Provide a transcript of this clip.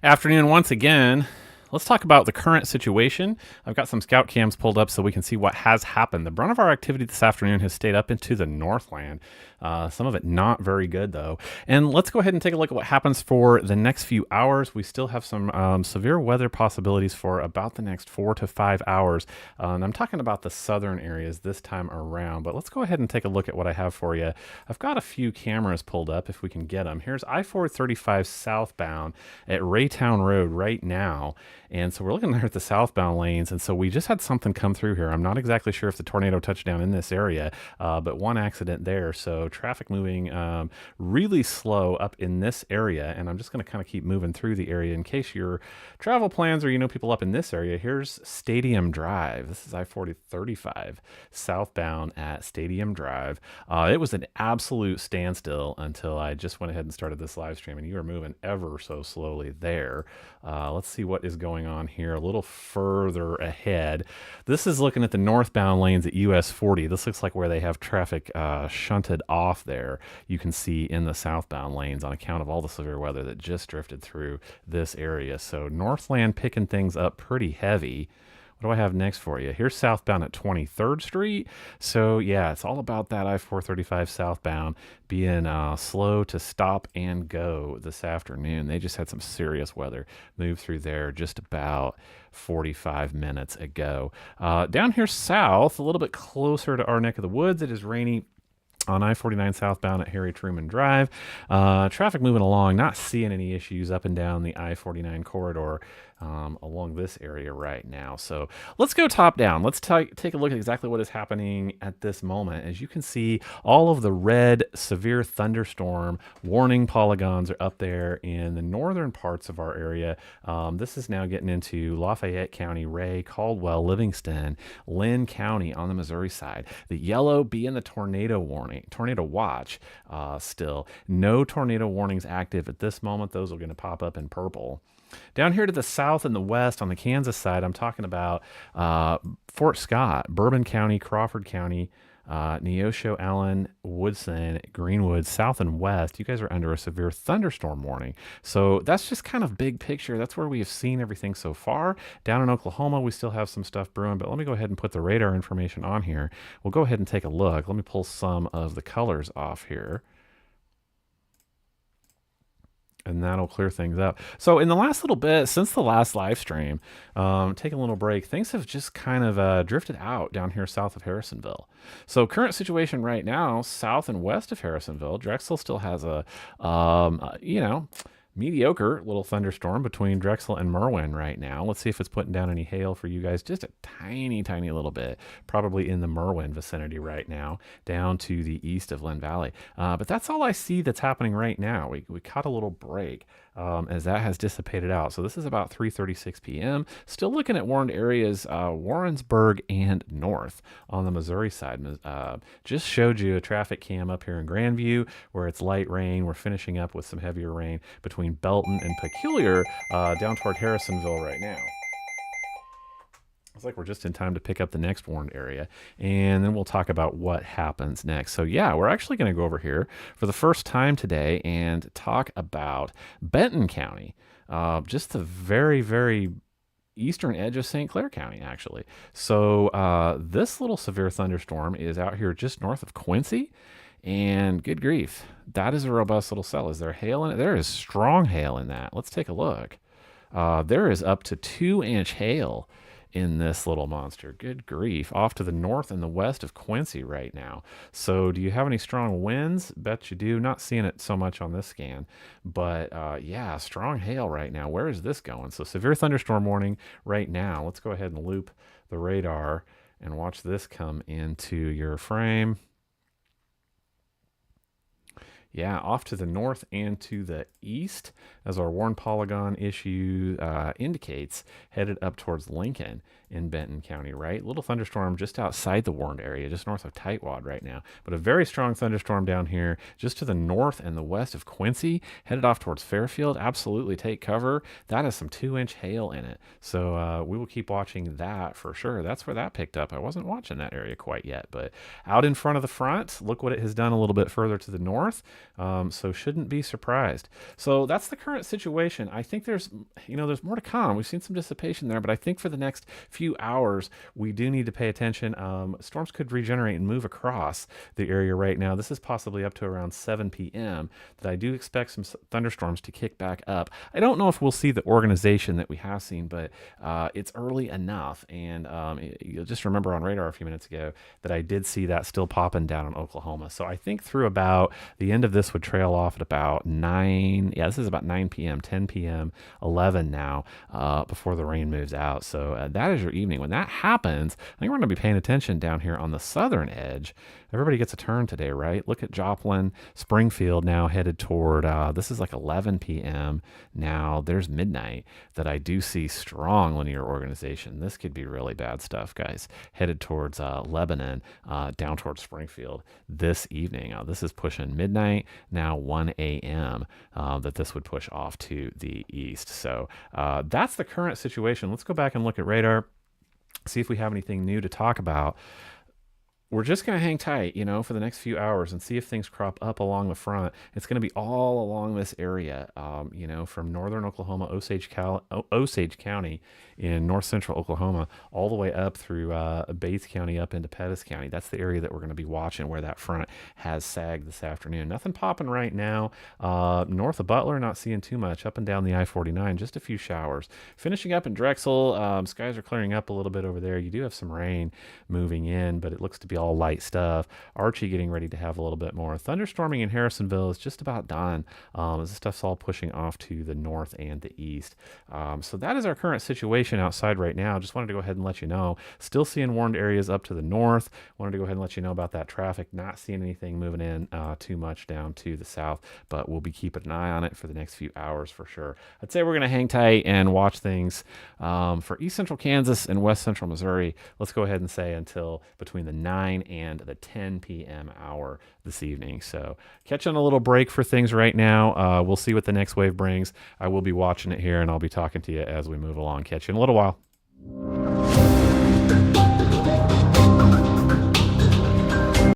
Afternoon once again. Let's talk about the current situation. I've got some scout cams pulled up so we can see what has happened. The brunt of our activity this afternoon has stayed up into the Northland. Some of it not very good though. And let's go ahead and take a look at what happens for the next few hours. We still have some severe weather possibilities for about the next 4 to 5 hours. And I'm talking about the southern areas this time around. But let's go ahead and take a look at what I have for you. I've got a few cameras pulled up if we can get them. Here's I-435 southbound at Raytown Road right now. And so we're looking there at the southbound lanes. And so we just had something come through here. I'm not exactly sure if the tornado touched down in this area, but one accident there. So traffic moving really slow up in this area. And I'm just going to kind of keep moving through the area in case your travel plans or you know people up in this area. Here's Stadium Drive. This is I-4035 southbound at Stadium Drive. It was an absolute standstill until I just went ahead and started this live stream, and you are moving ever so slowly there. Let's see what is going on here a little further ahead. This is looking at the northbound lanes at US 40. This looks like where they have traffic shunted off there. You can see in the southbound lanes on account of all the severe weather that just drifted through this area. So Northland picking things up pretty heavy. What do I have next for you? Here's southbound at 23rd Street. So yeah, it's all about that I-435 southbound being slow to stop and go this afternoon. They just had some serious weather move through there just about 45 minutes ago. Down here south, a little bit closer to our neck of the woods, it is rainy on I-49 southbound at Harry Truman Drive. Traffic moving along, not seeing any issues up and down the I-49 corridor along this area right now. So let's go top down. Let's take a look at exactly what is happening at this moment. As you can see, all of the red severe thunderstorm warning polygons are up there in the northern parts of our area. This is now getting into Lafayette County, Ray, Caldwell, Livingston, Lynn County on the Missouri side. The yellow being the tornado warning, tornado watch still. No tornado warnings active at this moment. Those are going to pop up in purple. Down here to the south and the west on the Kansas side, I'm talking about Fort Scott, Bourbon County, Crawford County, Neosho, Allen, Woodson, Greenwood, south and west. You guys are under a severe thunderstorm warning. So that's just kind of big picture. That's where we have seen everything so far. Down in Oklahoma, we still have some stuff brewing, but let me go ahead and put the radar information on here. We'll go ahead and take a look. Let me pull some of the colors off here, and that'll clear things up. So in the last little bit, since the last live stream, taking a little break, things have just kind of drifted out down here south of Harrisonville. So current situation right now, south and west of Harrisonville, Drexel still has a, mediocre little thunderstorm between Drexel and Merwin right now. Let's see if it's putting down any hail for you guys. Just a tiny, tiny little bit, probably in the Merwin vicinity right now, down to the east of Lynn Valley. But that's all I see that's happening right now. We caught a little break as that has dissipated out. So this is about 3:36 p.m. Still looking at warned areas, Warrensburg and north on the Missouri side. Just showed you a traffic cam up here in Grandview where it's light rain. We're finishing up with some heavier rain between Belton and Peculiar down toward Harrisonville right now. Looks like we're just in time to pick up the next warned area, and then we'll talk about what happens next. So yeah, we're actually going to go over here for the first time today and talk about Benton County, just the very, very eastern edge of St. Clair County, actually. So this little severe thunderstorm is out here just north of Quincy. And good grief, that is a robust little cell. Is there hail in it? There is strong hail in that. Let's take a look. There is up to 2-inch hail in this little monster. Good grief. Off to the north and the west of Quincy right now. So do you have any strong winds? Bet you do. Not seeing it so much on this scan. But yeah, strong hail right now. Where is this going? So severe thunderstorm warning right now. Let's go ahead and loop the radar and watch this come into your frame. Yeah, off to the north and to the east, as our warned polygon issue indicates, headed up towards Lincoln in Benton County, right? Little thunderstorm just outside the warned area, just north of Tightwad right now. But a very strong thunderstorm down here, just to the north and the west of Quincy, headed off towards Fairfield. Absolutely take cover. That has some 2-inch hail in it. So we will keep watching that for sure. That's where that picked up. I wasn't watching that area quite yet, but out in front of the front, look what it has done a little bit further to the north. So shouldn't be surprised. So that's the current situation. I think there's more to come. We've seen some dissipation there, but I think for the next few hours, we do need to pay attention. Storms could regenerate and move across the area right now. This is possibly up to around 7 p.m. that I do expect some thunderstorms to kick back up. I don't know if we'll see the organization that we have seen, but it's early enough. And you'll just remember on radar a few minutes ago that I did see that still popping down in Oklahoma. So I think through about the end of this would trail off at about 9. Yeah, this is about 9 p.m., 10 p.m., 11 now before the rain moves out. So that is your evening. When that happens, I think we're going to be paying attention down here on the southern edge. Everybody gets a turn today, right? Look at Joplin, Springfield now headed toward, this is like 11 p.m. Now there's midnight that I do see strong linear organization. This could be really bad stuff, guys. Headed towards Lebanon, down towards Springfield this evening. This is pushing midnight, now 1 a.m. That this would push off to the east. So that's the current situation. Let's go back and look at radar, see if we have anything new to talk about. We're just going to hang tight, for the next few hours and see if things crop up along the front. It's going to be all along this area, from northern Oklahoma, Osage County in north central Oklahoma, all the way up through Bates County up into Pettis County. That's the area that we're going to be watching where that front has sagged this afternoon. Nothing popping right now. North of Butler, not seeing too much. Up and down the I-49, just a few showers. Finishing up in Drexel, skies are clearing up a little bit over there. You do have some rain moving in, but it looks to be all light stuff. Archie getting ready to have a little bit more. Thunderstorming in Harrisonville is just about done as this stuff's all pushing off to the north and the east. So that is our current situation outside right now. Just wanted to go ahead and let you know. Still seeing warned areas up to the north. Wanted to go ahead and let you know about that traffic. Not seeing anything moving in too much down to the south, but we'll be keeping an eye on it for the next few hours for sure. I'd say we're going to hang tight and watch things for east central Kansas and west central Missouri. Let's go ahead and say until between the 9 and the 10 p.m. hour this evening. So catching a little break for things right now. We'll see what the next wave brings. I will be watching it here and I'll be talking to you as we move along. Catch you in a little while.